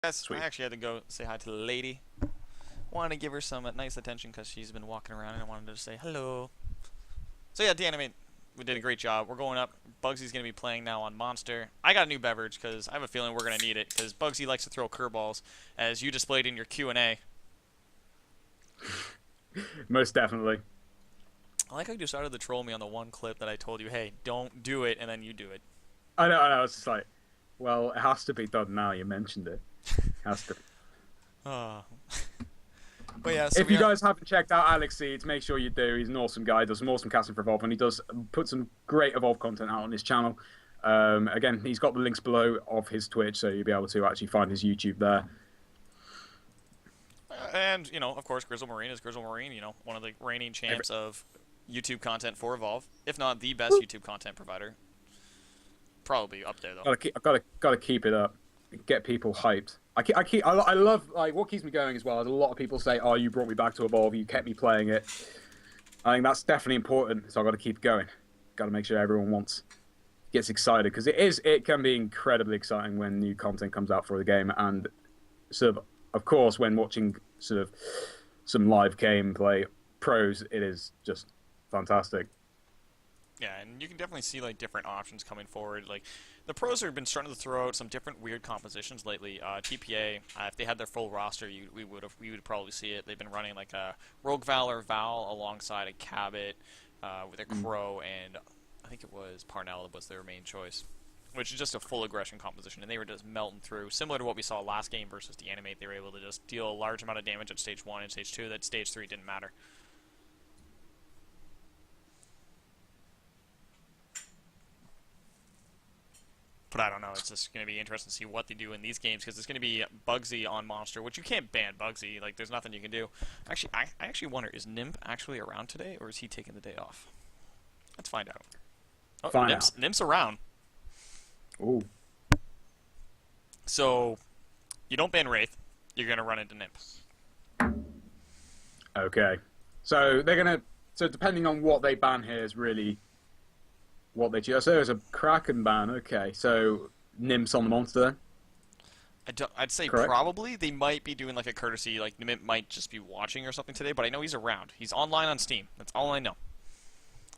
Yes, Sweet. I actually had to go say hi to the lady. Wanted to give her some nice attention because she's been walking around and I wanted to say hello. So yeah, Dan, I mean, we did a great job. We're going up. Bugsy's going to be playing now on Monster. I got a new beverage because I have a feeling we're going to need it because Bugsy likes to throw curveballs, as you displayed in your Q&A. Most definitely. I like how you decided to troll me on the one clip that I told you, hey, don't do it, and then you do it. I know. It's just like, well, it has to be done now. You mentioned it. Has to. Oh. But yeah, so If we you are. guys haven't checked out Alex Seeds, make sure you do. He's an awesome guy. He does some awesome casting for Evolve, and he does put some great Evolve content out on his channel. Again, he's got the links below of his Twitch, so you'll be able to actually find his YouTube there. And, of course, Grizzle Marine is Grizzle Marine, one of the reigning Every, champs of YouTube content for Evolve, if not the best YouTube content provider. Probably up there, though. gotta keep it up. Get people hyped. I love like what keeps me going as well. As a lot of people say, "Oh, you brought me back to Evolve. You kept me playing it." I think that's definitely important. So I got to keep going. Got to make sure everyone gets excited because it can be incredibly exciting when new content comes out for the game, and of course when watching sort of some live gameplay pros, it is just fantastic. Yeah, and you can definitely see like different options coming forward. Like the pros have been starting to throw out some different weird compositions lately. TPA, if they had their full roster, we would probably see it. They've been running like a Rogue Val or Val alongside a Cabot with a Crow, and I think it was Parnell was their main choice, which is just a full aggression composition, and they were just melting through, similar to what we saw last game versus the Animate. They were able to just deal a large amount of damage at stage 1 and stage 2. That stage 3 didn't matter. But I don't know. It's just going to be interesting to see what they do in these games because it's going to be Bugzy on Monster, which you can't ban Bugzy. Like, there's nothing you can do. Actually, I actually wonder, is Nymph actually around today, or is he taking the day off? Let's find out. Oh, Find out. Nymph's around. Ooh. So, you don't ban Wraith, you're going to run into Nymph. Okay. So they're gonna. So depending on what they ban here is really what they choose. So there's a Kraken ban. Okay. So Nymphs on the monster then. I'd say Correct? probably they might be doing like a courtesy, like Nymph might just be watching or something today, but I know he's around. He's online on Steam. That's all I know.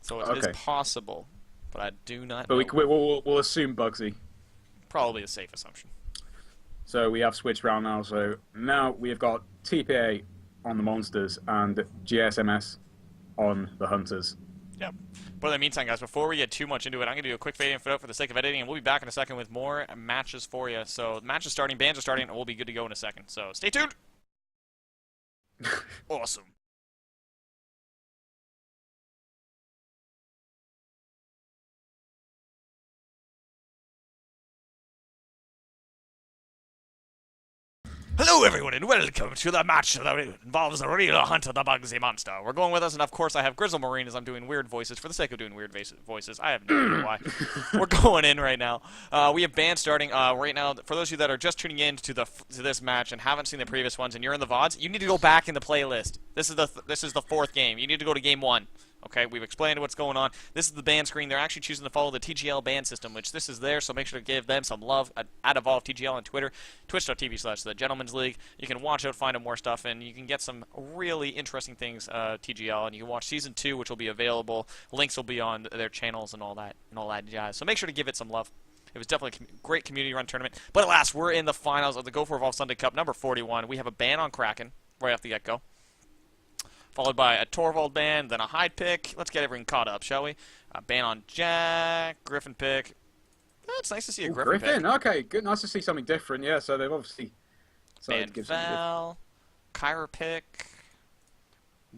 So it is Okay. possible, but I do not But know. we'll assume Bugzy. Probably a safe assumption. So we have switched round now. So now we have got TPA on the monsters and GSMS on the hunters. Yep. But in the meantime, guys, before we get too much into it, I'm going to do a quick fade in for the sake of editing, and we'll be back in a second with more matches for you. So the match is starting, bands are starting, and we'll be good to go in a second. So stay tuned. Awesome. Hello, everyone, and welcome to the match that involves the real hunt of the Bugzy monster. We're going with us, and of course, I have Grizzle Marine as I'm doing weird voices for the sake of doing weird voices. I have no idea why. We're going in right now. We have band starting right now. For those of you that are just tuning in to this match and haven't seen the previous ones, and you're in the VODs, you need to go back in the playlist. This is the fourth game. You need to go to game 1. Okay, we've explained what's going on. This is the band screen. They're actually choosing to follow the TGL band system, which this is there, so make sure to give them some love at Evolve TGL on Twitter, twitch.tv/The Gentleman's League. You can watch out, find out more stuff, and you can get some really interesting things, TGL, and you can watch Season 2, which will be available. Links will be on their channels and all that jazz. So make sure to give it some love. It was definitely a great community-run tournament. But at last, we're in the finals of the Go for Evolve Sunday Cup, number 41. We have a ban on Kraken right off the get-go, followed by a Torvald ban, then a Hyde pick. Let's get everything caught up, shall we? A ban on Jack, Griffin pick. It's nice to see a Griffin pick. Okay, good. Nice to see something different. Yeah, so they've obviously decided to Ban give something different. Val, Kyra pick.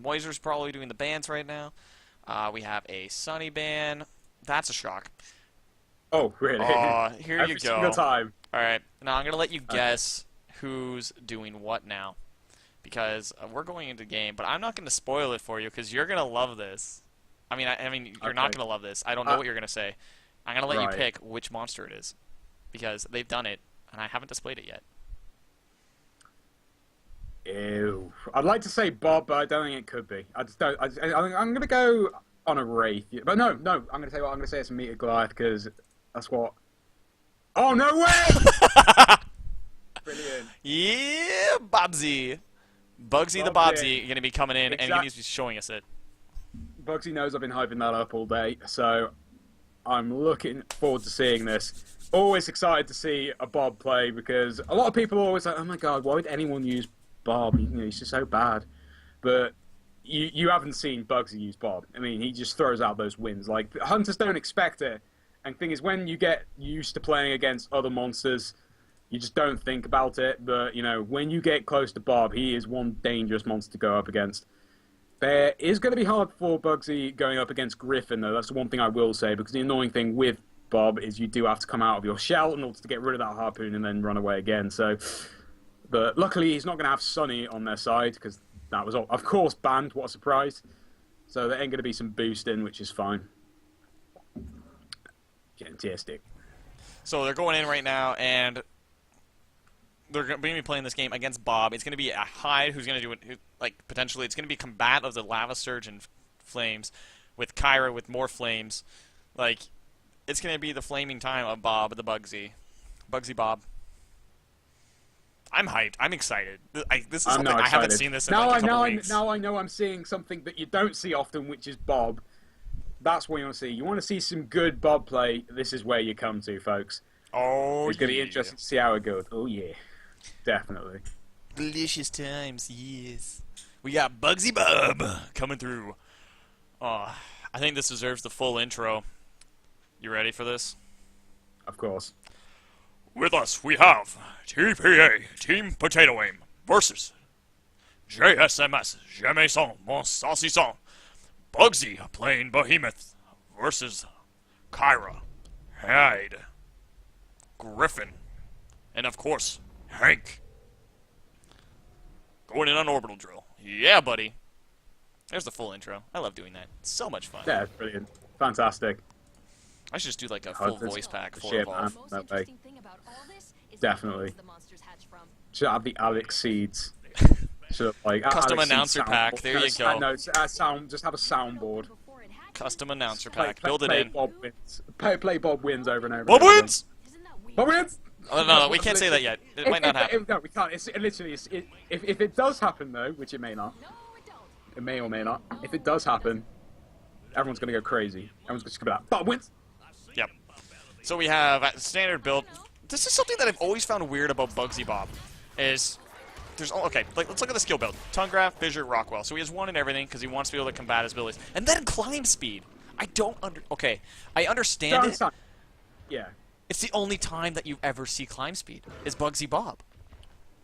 Moiser's probably doing the bans right now. We have a Sunny ban. That's a shock. Oh, really? Here Every you go. single time. All right, now I'm going to let you guess who's doing what now, because we're going into the game, but I'm not going to spoil it for you because you're going to love this. I mean, you're not Okay. going to love this. I don't know what you're going to say. I'm going to let you Right. pick which monster it is because they've done it, and I haven't displayed it yet. Ew. I'd like to say Bob, but I don't think it could be. I just don't. I'm going to go on a Wraith. But no. I'm going to say what I'm going to say. It's a Meteor Goliath because that's what. Oh no way! Brilliant. Yeah, Bugzy. Bugzy the Bobsy going to be coming in, and he's showing us it. Bugzy knows I've been hyping that up all day, so I'm looking forward to seeing this. Always excited to see a Bob play, because a lot of people are always like, oh my god, why would anyone use Bob? You know, he's just so bad. But you haven't seen Bugzy use Bob. I mean, he just throws out those wins. Like, hunters don't expect it. And the thing is, when you get used to playing against other monsters, you just don't think about it. But, you know, when you get close to Bob, he is one dangerous monster to go up against. There is going to be hard for Bugzy going up against Griffin, though. That's the one thing I will say, because the annoying thing with Bob is you do have to come out of your shell in order to get rid of that harpoon and then run away again. So, but luckily, he's not going to have Sunny on their side, because that was, of course, banned. What a surprise. So there ain't going to be some boosting, which is fine. Fantastic. So they're going in right now, and they're going to be playing this game against Bob. It's going to be a Hyde who's going to do it, like, potentially. It's going to be combat of the Lava Surge and Flames with Kyra with more flames. Like, it's going to be the flaming time of Bob, the Bugzy. Bugzy Bob. I'm hyped. I'm excited. This is something I haven't seen this in like a couple weeks. Now I know I'm seeing something that you don't see often, which is Bob. That's what you want to see. You want to see some good Bob play. This is where you come to, folks. Oh, it's going to be interesting to see how it goes. Oh, yeah. Definitely. Delicious times, yes. We got Bugzy Bob coming through. Oh, I think this deserves the full intro. You ready for this? Of course. With us, we have TPA, Team Potatoe Aim, versus JSMS, Jamais, Saucisson. Bugzy playing Behemoth versus Kyra, Hyde, Griffin, and of course, Hank. Going in on orbital drill. Yeah, buddy. There's the full intro. I love doing that. It's so much fun. Yeah, it's brilliant. Fantastic. I should just do like a full voice pack for Evolve. That way. Definitely. Should have the Alex seeds. Should like custom announcer pack. There you go. No, just have a soundboard. Custom announcer pack. Build it in. Bob wins. Play Bob wins over and over. Bob wins. Bob wins. Oh, no, we can't say that yet. It might not happen. No, we can't. It's literally. If it does happen though, which it may not. It may or may not. If it does happen, everyone's gonna go crazy. Everyone's just gonna be like, Bob wins. Yep. So we have standard build. This is something that I've always found weird about Bugzy Bob. Is there's okay. Like let's look at the skill build. Tongue Graph, Fissure, Rockwell. So he has one in everything because he wants to be able to combat his abilities. And then climb speed. I don't okay. I understand it. Yeah. It's the only time that you ever see climb speed is Bugzy Bob.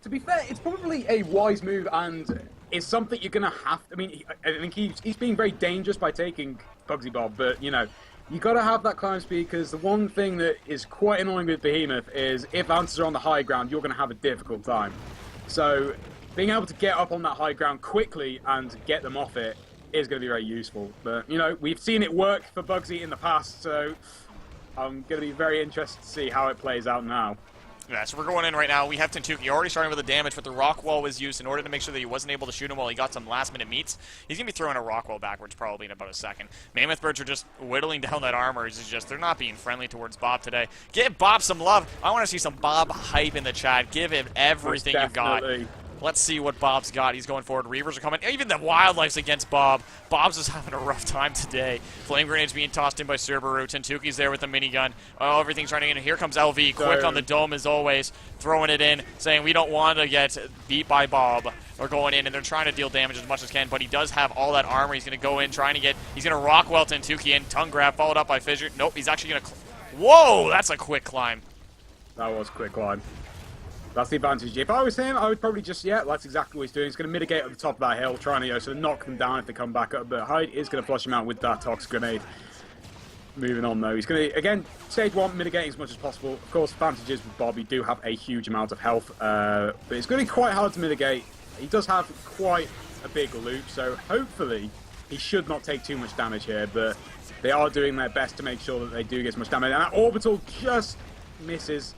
To be fair, it's probably a wise move, and it's something you're gonna have. I mean, I think he's being very dangerous by taking Bugzy Bob, but you know, you gotta have that climb speed because the one thing that is quite annoying with Behemoth is if answers are on the high ground, you're gonna have a difficult time. So, being able to get up on that high ground quickly and get them off it is gonna be very useful. But you know, we've seen it work for Bugzy in the past, so I'm going to be very interested to see how it plays out now. Yeah, so we're going in right now. We have Tentuki already starting with the damage, but the rock wall was used in order to make sure that he wasn't able to shoot him while he got some last-minute meats. He's going to be throwing a rock wall backwards probably in about a second. Mammoth Birds are just whittling down that armor. They're not being friendly towards Bob today. Give Bob some love. I want to see some Bob hype in the chat. Give him everything you've got. Let's see what Bob's got. He's going forward. Reavers are coming. Even the Wildlife's against Bob. Bob's just having a rough time today. Flame grenades being tossed in by Cerberus. Tentuki's there with a minigun. Oh, everything's running in. Here comes LV. Quick on the dome as always. Throwing it in. Saying we don't want to get beat by Bob. We're going in and they're trying to deal damage as much as can. But he does have all that armor. He's going to go in trying to get... He's going to Rockwell Tentuki in. Tongue grab followed up by Fissure. Nope. He's actually going to... Whoa! That's a quick climb. That was a quick climb. That's the advantage. If I was him, I would probably just, yeah, that's exactly what he's doing. He's going to mitigate at the top of that hill, trying to, you know, sort of knock them down if they come back up. But Hyde is going to flush him out with that toxic grenade. Moving on, though. He's going to, again, stage one, mitigating as much as possible. Of course, advantages with Bob, you do have a huge amount of health. But it's going to be quite hard to mitigate. He does have quite a big loop, so hopefully he should not take too much damage here. But they are doing their best to make sure that they do get as much damage. And that orbital just misses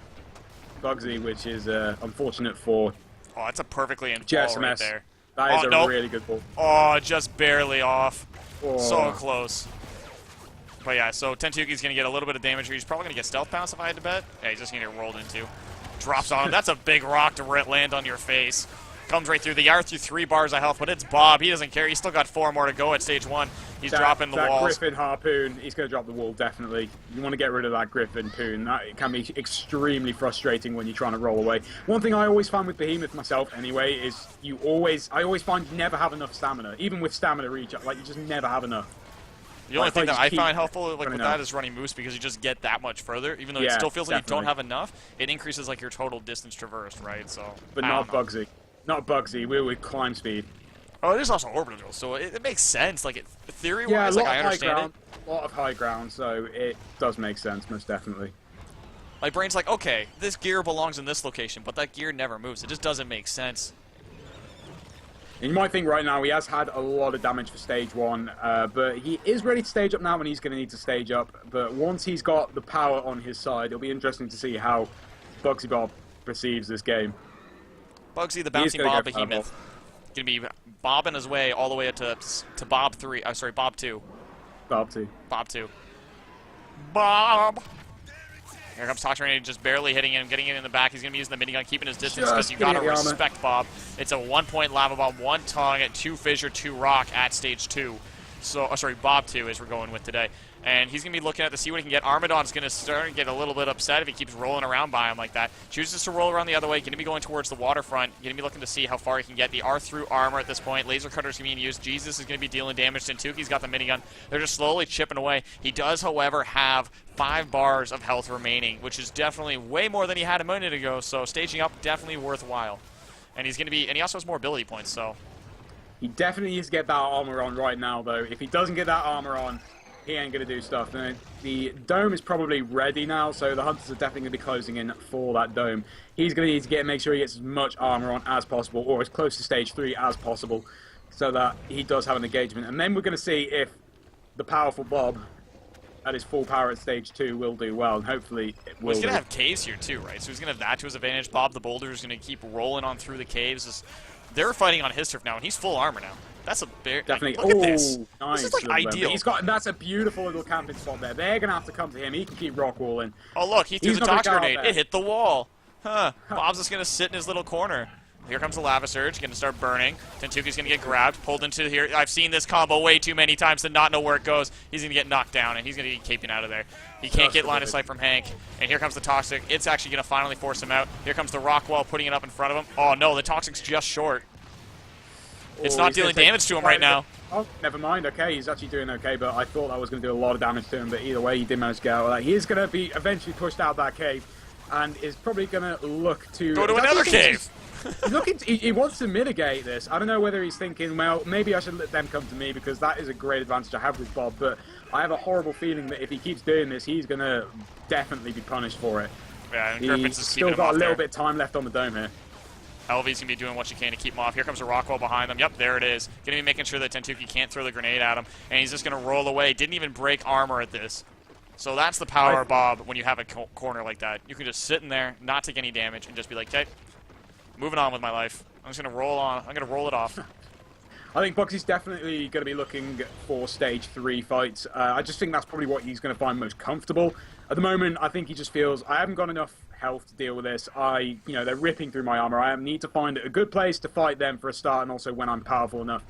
Bugzy, which is unfortunate for... Oh, that's a perfectly in ball right there. That is a really good ball. Oh, just barely off. Oh. So close. But yeah, so Tentuki's going to get a little bit of damage here. He's probably going to get stealth pounce if I had to bet. Yeah, he's just going to get rolled into. Drops on him. That's a big rock to land on your face. Comes right through. The R through 3 bars of health, but it's Bob. He doesn't care. He's still got 4 more to go at stage 1. He's dropping the walls. That Griffin harpoon, he's going to drop the wall, definitely. You want to get rid of that Griffin poon. That can be extremely frustrating when you're trying to roll away. One thing I always find with Behemoth myself, anyway, is I always find you never have enough stamina. Even with stamina reach, like, you just never have enough. The only thing that I find helpful with that is running Moose, because you just get that much further. Even though it still feels like you don't have enough, it increases like your total distance traversed, right? So, but not Bugzy. Not Bugzy. We're with climb speed. Oh, it is also orbital, so it makes sense. Like, theory-wise, like, I understand it. A lot of high ground, so it does make sense, most definitely. My brain's like, okay, this gear belongs in this location, but that gear never moves. It just doesn't make sense. And you might think right now he has had a lot of damage for stage 1, but he is ready to stage up now when he's going to need to stage up. But once he's got the power on his side, it'll be interesting to see how Bugzy Bob perceives this game. Bugzy, the bouncing Bob Behemoth, going to be bobbing his way all the way up to Bob 3. Sorry, Bob 2. Bob 2. Bob 2. Bob! Here comes Toxin, just barely hitting him, getting it in the back. He's going to be using the minigun, keeping his distance, because you got to respect Bob. It's a 1-point lava bomb, 1 tongue, 2 fissure, 2 rock at stage 2. So, sorry, Bob 2 is we're going with today. And he's going to be looking at to see what he can get. Armadon's going to start to get a little bit upset if he keeps rolling around by him like that. Chooses to roll around the other way. Going to be going towards the waterfront. Going to be looking to see how far he can get. The R through armor at this point. Laser cutter's going to be used. Jesus is going to be dealing damage. Tentuki's got the minigun. They're just slowly chipping away. He does, however, have 5 bars of health remaining, which is definitely way more than he had a minute ago. So staging up, definitely worthwhile. And he's going to be, and he also has more ability points, so. He definitely needs to get that armor on right now, though. If he doesn't get that armor on, he ain't going to do stuff. And the dome is probably ready now, so the hunters are definitely going to be closing in for that dome. He's going to need to make sure he gets as much armor on as possible, or as close to stage 3 as possible, so that he does have an engagement. And then we're going to see if the powerful Bob, at his full power at stage 2, will do well, and hopefully it will. Well, he's going to have caves here too, right? So he's going to have that to his advantage. Bob the Boulder is going to keep rolling on through the caves. They're fighting on his turf now, and he's full armor now. That's a bear. Definitely. Like, look at this. Nice. This is like ideal. That's a beautiful little camping spot there. They're gonna have to come to him. He can keep rock walling. Oh look, he threw the tox grenade. It hit the wall. Huh. Bob's just gonna sit in his little corner. Here comes the lava surge, gonna start burning. Tentuki's gonna get grabbed, pulled into here. I've seen this combo way too many times to not know where it goes. He's gonna get knocked down, and he's gonna get caping out of there. He can't get line of sight from Hank. And here comes the toxic. It's actually gonna finally force him out. Here comes the rock wall, putting it up in front of him. Oh no, the toxic's just short. It's not dealing damage to him right now. Oh, never mind. Okay, he's actually doing okay, but I thought that was going to do a lot of damage to him. But either way, he did manage to get out of that. He is going to be eventually pushed out of that cave, and is probably going to look to go to another cave. He wants to mitigate this. I don't know whether he's thinking, well, maybe I should let them come to me, because that is a great advantage I have with Bob. But I have a horrible feeling that if he keeps doing this, he's going to definitely be punished for it. Yeah, and he's still got a little bit of time left on the dome here. LV's going to be doing what she can to keep him off. Here comes a rock wall behind them. Yep, there it is. Going to be making sure that Tentuki can't throw the grenade at him. And he's just going to roll away. Didn't even break armor at this. So that's the power of Bob when you have a corner like that. You can just sit in there, not take any damage, and just be like, okay, moving on with my life. I'm just going to roll on. I'm going to roll it off. I think Bugsy's definitely going to be looking for stage 3 fights. I just think that's probably what he's going to find most comfortable. At the moment, I think he just feels, I haven't got enough health to deal with this. They're ripping through my armor. I need to find a good place to fight them for a start, and also when I'm powerful enough.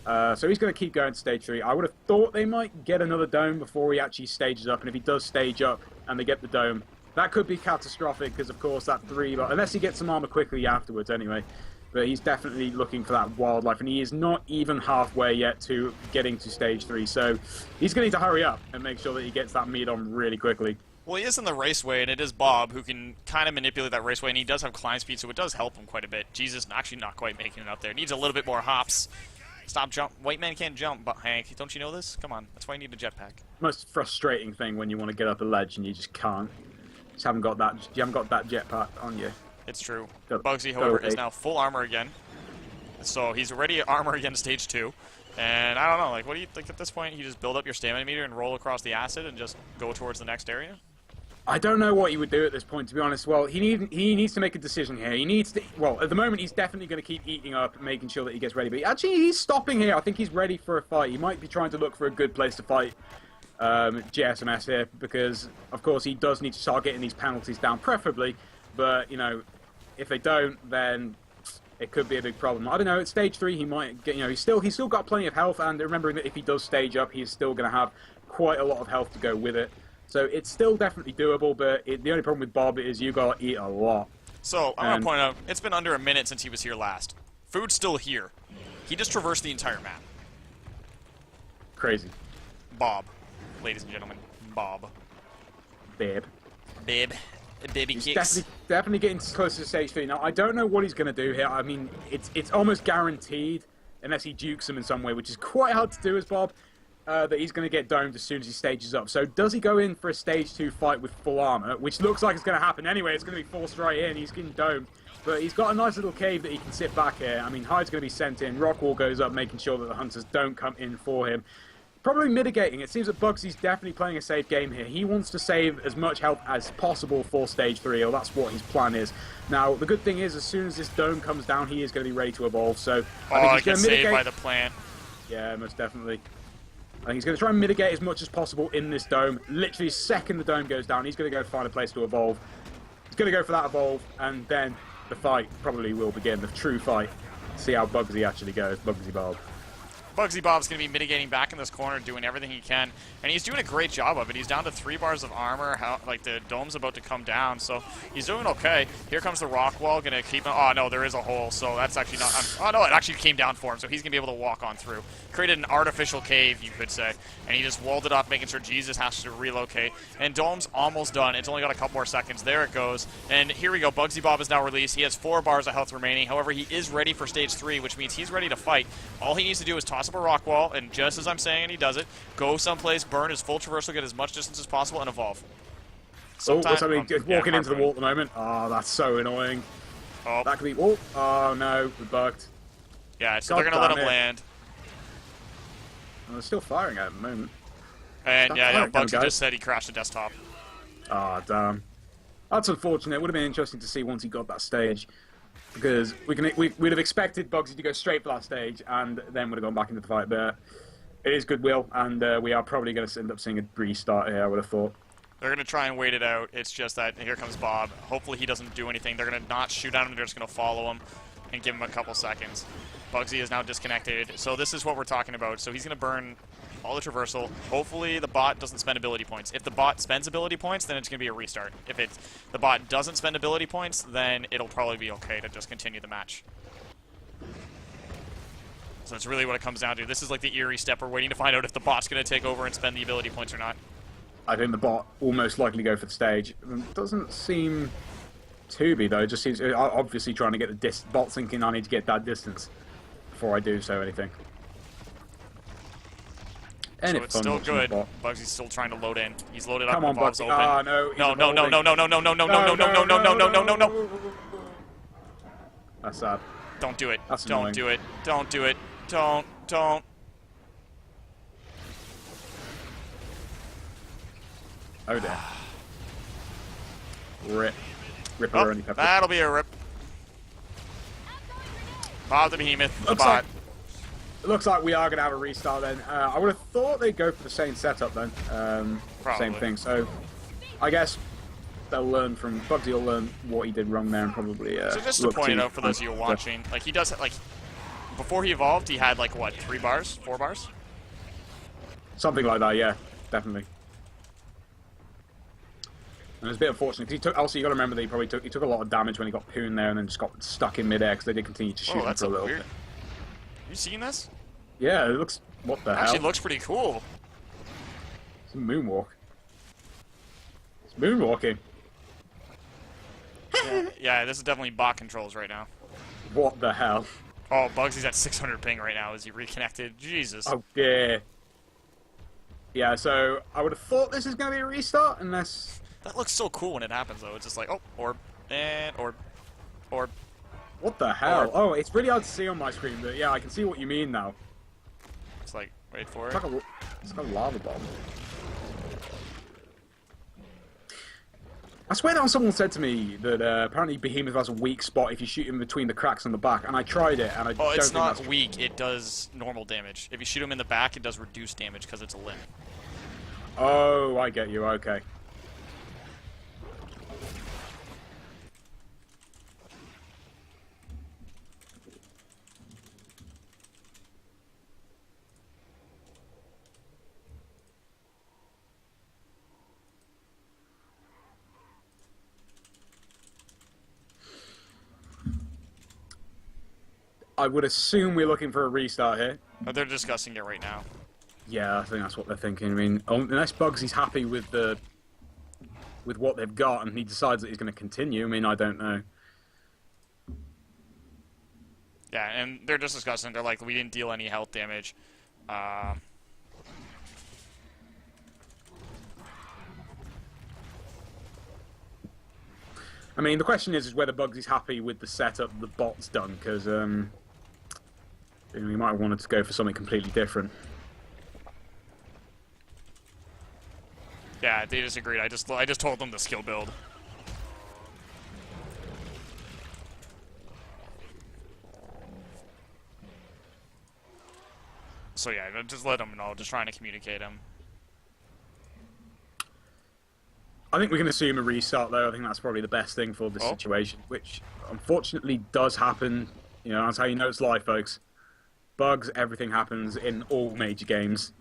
So he's going to keep going to stage 3. I would have thought they might get another dome before he actually stages up, and if he does stage up and they get the dome, that could be catastrophic, because of course that 3, but unless he gets some armor quickly afterwards anyway. But he's definitely looking for that wildlife, and he is not even halfway yet to getting to stage 3. So he's going to need to hurry up and make sure that he gets that meat on really quickly. Well, he is in the raceway, and it is Bob who can kind of manipulate that raceway, and he does have climb speed, so it does help him quite a bit. Jesus, actually not quite making it up there. Needs a little bit more hops. Stop jump. White man can't jump, but Hank, don't you know this? Come on, that's why you need a jetpack. Most frustrating thing when you want to get up a ledge and you just can't. You haven't got that jetpack on you. It's true. Bugzy, however, is now full armor again. So he's already armor again stage 2. And I don't know, like, what do you think at this point? You just build up your stamina meter and roll across the acid and just go towards the next area? I don't know what he would do at this point, to be honest. Well, he needs to make a decision here. He needs to... Well, at the moment, he's definitely going to keep eating up and making sure that he gets ready. But actually, he's stopping here. I think he's ready for a fight. He might be trying to look for a good place to fight Jamais here, because, of course, he does need to start getting these penalties down, preferably But, you know, if they don't, then it could be a big problem. I don't know. At stage 3, he might get. You know, he's still got plenty of health, and remembering that if he does stage up, he's still going to have quite a lot of health to go with it. So it's still definitely doable. But the only problem with Bob is you got to eat a lot. So I want to point out, it's been under a minute since he was here last. Food's still here. He just traversed the entire map. Crazy. Bob, ladies and gentlemen, Bob. Babe. Babe. Baby He's kicks. definitely getting closer to stage 3. Now, I don't know what he's going to do here. I mean, it's almost guaranteed, unless he jukes him in some way, which is quite hard to do as Bob, that he's going to get domed as soon as he stages up. So does he go in for a stage 2 fight with full armor, which looks like it's going to happen anyway. It's going to be forced right in. He's getting domed. But he's got a nice little cave that he can sit back here. I mean, Hyde's going to be sent in. Rockwall goes up, making sure that the hunters don't come in for him. Probably mitigating. It seems that Bugsy's definitely playing a safe game here. He wants to save as much health as possible for stage 3, or that's what his plan is. Now, the good thing is, as soon as this dome comes down, he is going to be ready to evolve. So I think he's going to mitigate. Saved by the plant. Yeah, most definitely. I think he's going to try and mitigate as much as possible in this dome. Literally, second the dome goes down, he's going to go find a place to evolve. He's going to go for that evolve, and then the fight probably will begin, the true fight. See how Bugzy actually goes, Bugzy Bob. Bugzy Bob's going to be mitigating back in this corner, doing everything he can, and he's doing a great job of it. He's down to 3 bars of armor, like the dome's about to come down, so he's doing okay. Here comes the rock wall, going to keep him. Oh, no, there is a hole, so that's actually not. Oh, no, it actually came down for him, so he's going to be able to walk on through. Created an artificial cave, you could say, and he just walled it off, making sure Jesus has to relocate. And dome's almost done. It's only got a couple more seconds. There it goes. And here we go. Bugzy Bob is now released. He has 4 bars of health remaining. However, he is ready for stage 3, which means he's ready to fight. All he needs to do is toss up a rock wall, and just as I'm saying, he does it. Go someplace, burn his full traversal, get as much distance as possible, and evolve. What's happening? Walking into the wall at the moment. Oh, that's so annoying. Oh. That could be. Oh no, we're bugged. Yeah, so they're going to let him land. And they're still firing at the moment. And yeah, Bugzy just said he crashed the desktop. Ah, damn. That's unfortunate. It would have been interesting to see once he got that stage. Because we'd have expected Bugzy to go straight for that stage and then would have gone back into the fight. But it is goodwill, and we are probably going to end up seeing a restart here, I would have thought. They're going to try and wait it out. It's just that here comes Bob. Hopefully he doesn't do anything. They're going to not shoot at him. They're just going to follow him and give him a couple seconds. Bugzy is now disconnected. So this is what we're talking about. So he's going to burn all the traversal. Hopefully the bot doesn't spend ability points. If the bot spends ability points, then it's going to be a restart. If the bot doesn't spend ability points, then it'll probably be okay to just continue the match. So that's really what it comes down to. This is like the eerie step. We're waiting to find out if the bot's going to take over and spend the ability points or not. I think the bot will most likely go for the stage. Doesn't seem to be, though. It just seems obviously trying to get the bot thinking I need to get that distance before I do so anything. And so it's still good. Bugsy's still trying to load in. He's loaded up. Come on, Bug's Bugzy. open. Ah, no. No. That's sad. Don't do it. That's Don't annoying. do it. Don't do it. Don't. Oh dear. Rip. Oh, that'll be a rip. Bob the Behemoth, the bot. Looks like we are going to have a restart then. I would have thought they'd go for the same setup then. Same thing. So I guess they'll learn from Bugzy. Will learn what he did wrong there and probably. So just to point it out for those of you watching, like he does like before he evolved, he had like what 3 bars, 4 bars, something like that. Yeah, definitely. And it's a bit unfortunate because also you got to remember that he took a lot of damage when he got pooned there and then just got stuck in midair because they did continue to shoot him for a little bit. You seen this? Yeah, it looks. What the hell? Actually, looks pretty cool. It's a moonwalk. It's moonwalking. Yeah, this is definitely bot controls right now. What the hell? Oh, Bugsy's at 600 ping right now. Is he reconnected? Jesus. Oh dear. Yeah, so I would have thought this is going to be a restart unless. That looks so cool when it happens, though. It's just like, oh, orb, and orb. What the hell? Oh, it's really hard to see on my screen, but yeah, I can see what you mean now. It's like, wait for it. It's like a lava bomb. I swear that someone said to me that apparently Behemoth has a weak spot if you shoot him between the cracks on the back, and I tried it, and I don't think it's not that's... weak. It does normal damage. If you shoot him in the back, it does reduced damage because it's a limb. Oh, I get you. Okay. I would assume we're looking for a restart here. But they're discussing it right now. Yeah, I think that's what they're thinking. I mean, unless Bugsy's happy with what they've got and he decides that he's going to continue, I mean, I don't know. Yeah, and they're just discussing. They're like, we didn't deal any health damage. I mean, the question is whether Bugsy's happy with the setup the bot's done, because he might have wanted to go for something completely different. Yeah, they disagreed. I just told them the skill build. So yeah, just let them know. Just trying to communicate them. I think we can assume a restart, though. I think that's probably the best thing for this situation, which unfortunately does happen. You know, that's how you know it's live, folks. Bugs, everything happens in all major games.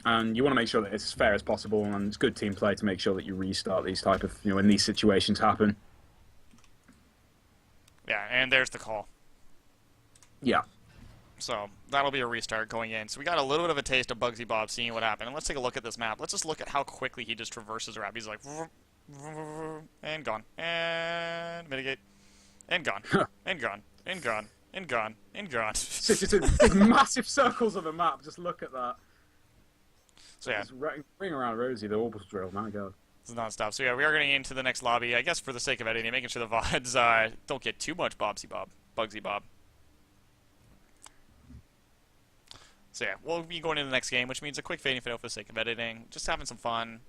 And you want to make sure that it's as fair as possible, and it's good team play to make sure that you restart these type of, when these situations happen. Yeah, and there's the call. Yeah. So that'll be a restart going in. So we got a little bit of a taste of Bugzy Bob seeing what happened. And let's take a look at this map. Let's just look at how quickly he just traverses around. He's like, and gone, and mitigate, and gone, and gone, and gone, and gone, and gone. It's just in massive circles of a map. Just look at that. So yeah, just ring around Rosie, the orbital drill. My God. It's non-stop. So yeah, we are getting into the next lobby. I guess for the sake of editing, making sure the VODs don't get too much Bugzy Bob. So yeah, we'll be going into the next game, which means a quick fading for the sake of editing. Just having some fun.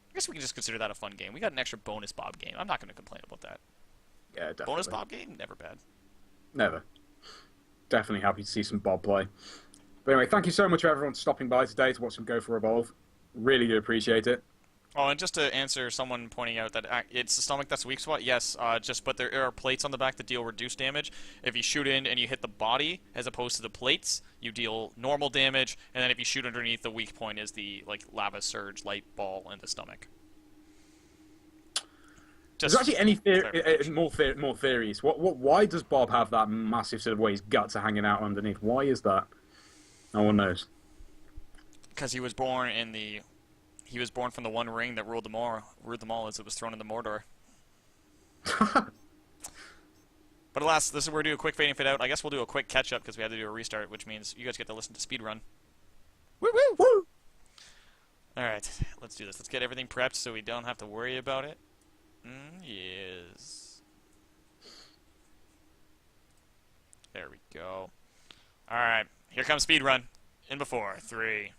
I guess we can just consider that a fun game. We got an extra bonus Bob game. I'm not going to complain about that. Yeah, definitely. Bonus Bob game? Never bad. Never. Definitely happy to see some Bob play. But anyway, thank you so much for everyone stopping by today to watch some Go for Evolve. Really do appreciate it. Oh, and just to answer someone pointing out that it's the stomach that's the weak spot, yes, but there are plates on the back that deal reduced damage. If you shoot in and you hit the body, as opposed to the plates, you deal normal damage, and then if you shoot underneath, the weak point is the lava surge light ball in the stomach. There's actually any more theories. Why does Bob have that massive sort of way his guts are hanging out underneath? Why is that? No one knows. Because he was born in the... He was born from the one ring that ruled them all as it was thrown into Mordor. But alas, this is where we do a quick fading fade out. I guess we'll do a quick catch-up because we had to do a restart, which means you guys get to listen to speedrun. Woo woo woo! Alright, let's do this. Let's get everything prepped so we don't have to worry about it. Yes. There we go. Alright, here comes speedrun. In before. 3,